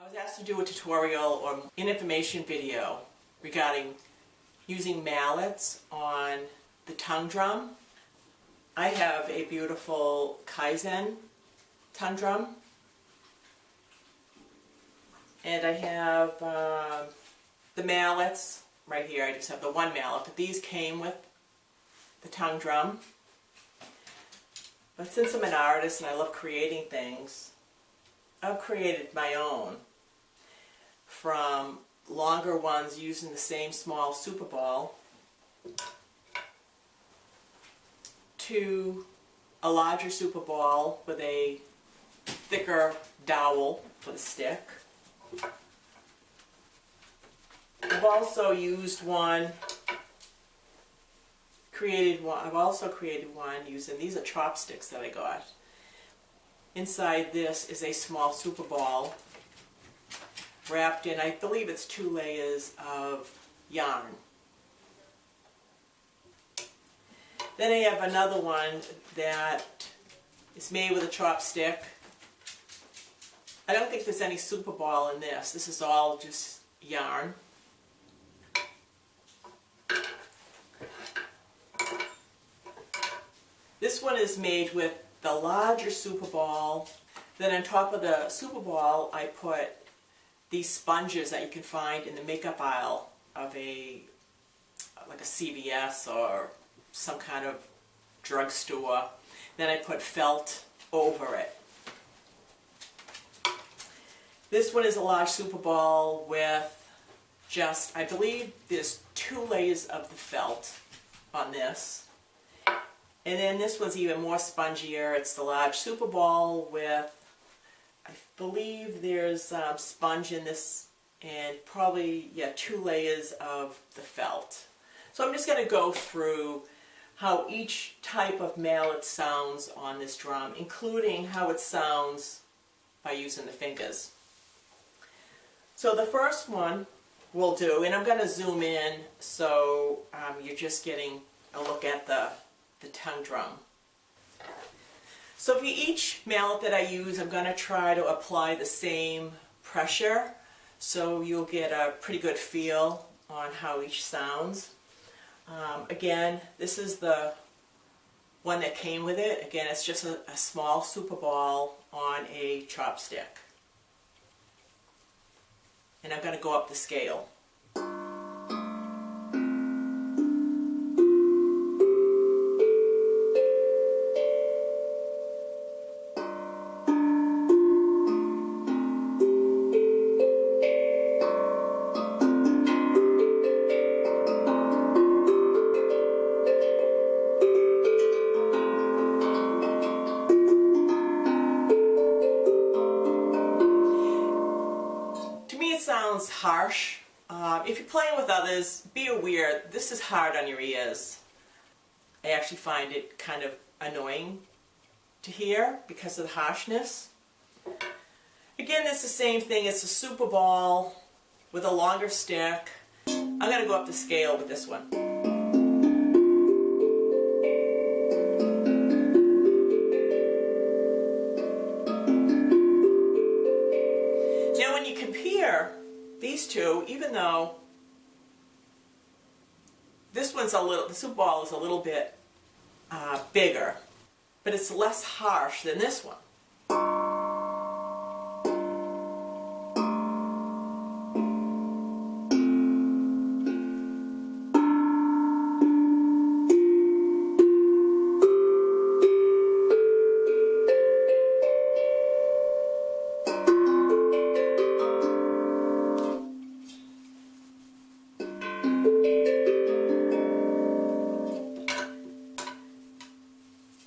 was asked to do a tutorial or an information video regarding using mallets on the tongue drum. I have a beautiful Kaizen tongue drum, and I have the mallets right here. I just have the one mallet, but these came with the tongue drum. But since I'm an artist and I love creating things, I've created my own, from longer ones using the same small super ball to a larger super ball with a thicker dowel for the stick. I've also used one, I've also created one using, these are chopsticks that I got. Inside this is a small super ball wrapped in, I believe it's 2 layers of yarn. Then I have another one that is made with a chopstick. I don't think there's any super ball in this. This is all just yarn. This one is made with the larger super ball. Then on top of the super ball, I put these sponges that you can find in the makeup aisle of like a CVS or some kind of drugstore. Then I put felt over it. This one is a large super ball with just, I believe there's 2 layers of the felt on this. And then this one's even more spongier. It's the large super ball with, I believe there's sponge in this, and probably, 2 layers of the felt. So I'm just going to go through how each type of mallet sounds on this drum, including how it sounds by using the fingers. So the first one we'll do, and I'm going to zoom in so you're just getting a look at the tongue drum. So for each mallet that I use, I'm going to try to apply the same pressure, so you'll get a pretty good feel on how each sounds. Again, this is the one that came with it. Again, it's just a small super ball on a chopstick. And I'm going to go up the scale. Sounds harsh. If you're playing with others, be aware this is hard on your ears. I actually find it kind of annoying to hear because of the harshness. Again, it's the same thing. It's a super ball with a longer stick. I'm going to go up the scale with this one. Now when you compare these two, even though this one's the super ball is a little bit bigger, but it's less harsh than this one.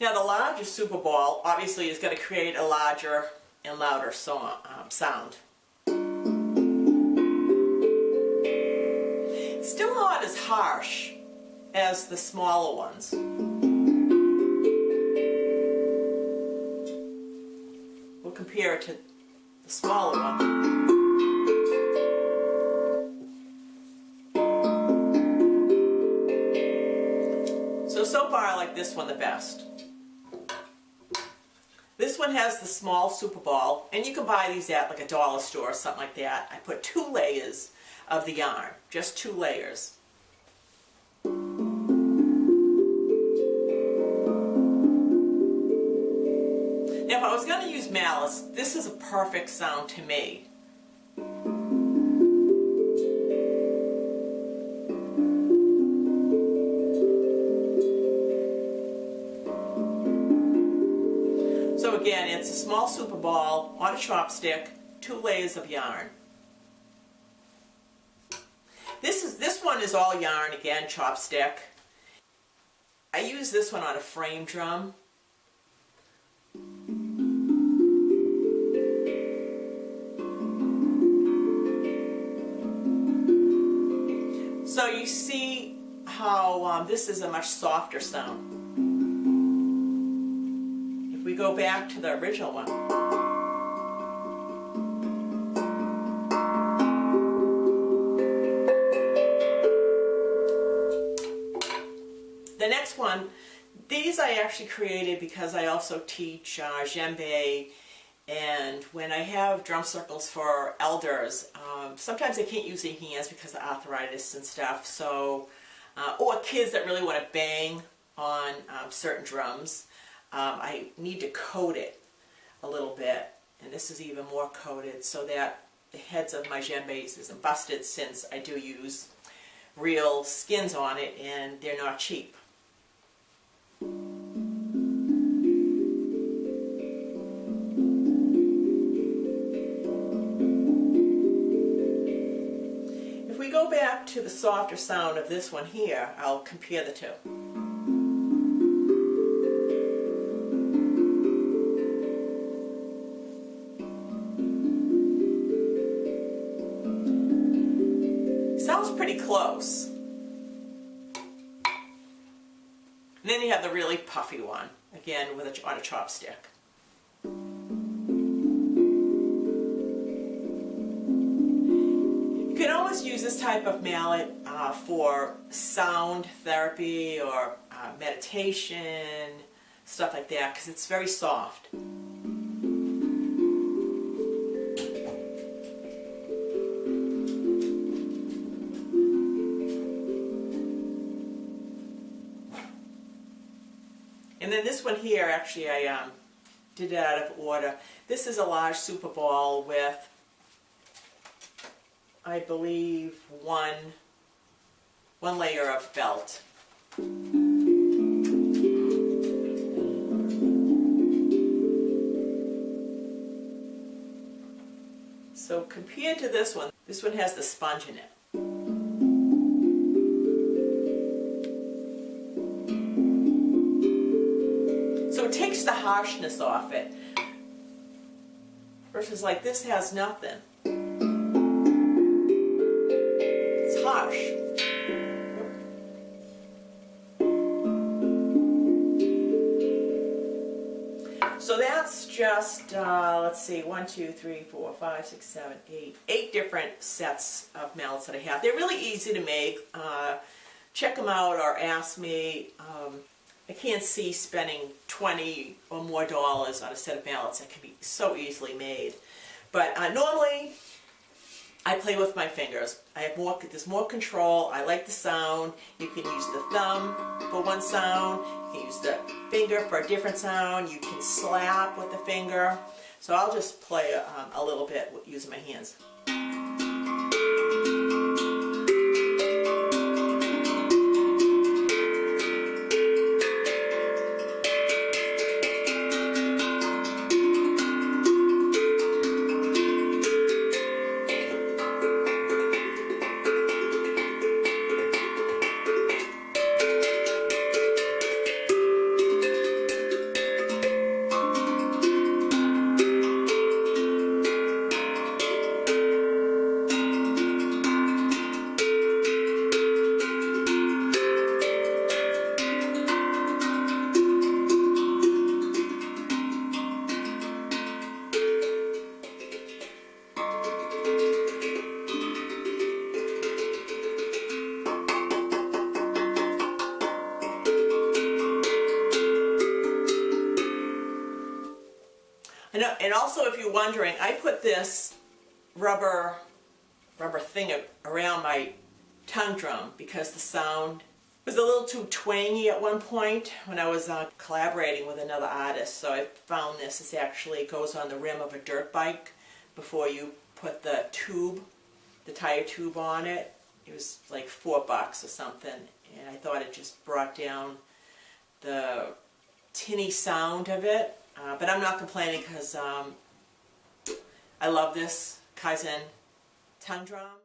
Now the larger super ball obviously is going to create a larger and louder sound. It's still not as harsh as the smaller ones. We'll compare it to the smaller one. So far I like this one the best. This one has the small super ball, and you can buy these at like a dollar store or something like that. I put 2 layers of the yarn, just 2 layers. Now if I was going to use mallets, this is a perfect sound to me. So again, it's a small super ball on a chopstick, 2 layers of yarn. This one is all yarn, again, chopstick. I use this one on a frame drum. So you see how this is a much softer sound. If we go back to the original one. The next one, these I actually created because I also teach djembe, and when I have drum circles for elders, sometimes they can't use their hands because of arthritis and stuff, so, or kids that really want to bang on certain drums, I need to coat it a little bit, and this is even more coated so that the heads of my djembes isn't busted, since I do use real skins on it and they're not cheap. If we go back to the softer sound of this one here, I'll compare the two. Sounds pretty close. And then you have the really puffy one, again on a chopstick. You can always use this type of mallet for sound therapy or meditation, stuff like that, because it's very soft. And then this one here, actually I did it out of order. This is a large super ball with, I believe, one layer of felt. So compared to this one has the sponge in it. So it takes the harshness off it, versus like this has nothing. It's harsh. So that's just, let's see, 1, 2, 3, 4, 5, 6, 7, 8 different sets of mallets that I have. They're really easy to make. Check them out or ask me. I can't see spending $20 or more on a set of mallets that can be so easily made. But normally, I play with my fingers. There's more control. I like the sound. You can use the thumb for one sound. You can use the finger for a different sound. You can slap with the finger. So I'll just play a little bit using my hands. And also, if you're wondering, I put this rubber thing around my tongue drum because the sound was a little too twangy at one point when I was collaborating with another artist. So I found this. This actually goes on the rim of a dirt bike before you put the tire tube on it. It was like $4 or something, and I thought it just brought down the tinny sound of it. But I'm not complaining because I love this Kaizen tongue drum.